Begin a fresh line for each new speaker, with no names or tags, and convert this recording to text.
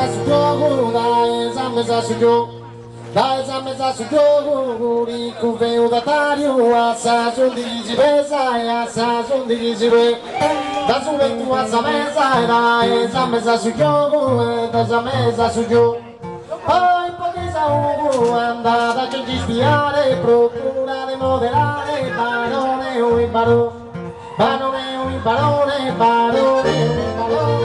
sujo, da mesa sujo. Da mesa sujo, ri kuve udatario, asa sundi jibesa, asa sundi jibe. Da sube tu asa mesa, da mesa sujo, da mesa sujo. Poi improvvisa andata che ci spiare, procura di moderare, barone o imparo, barone o imparone, barone o imparo.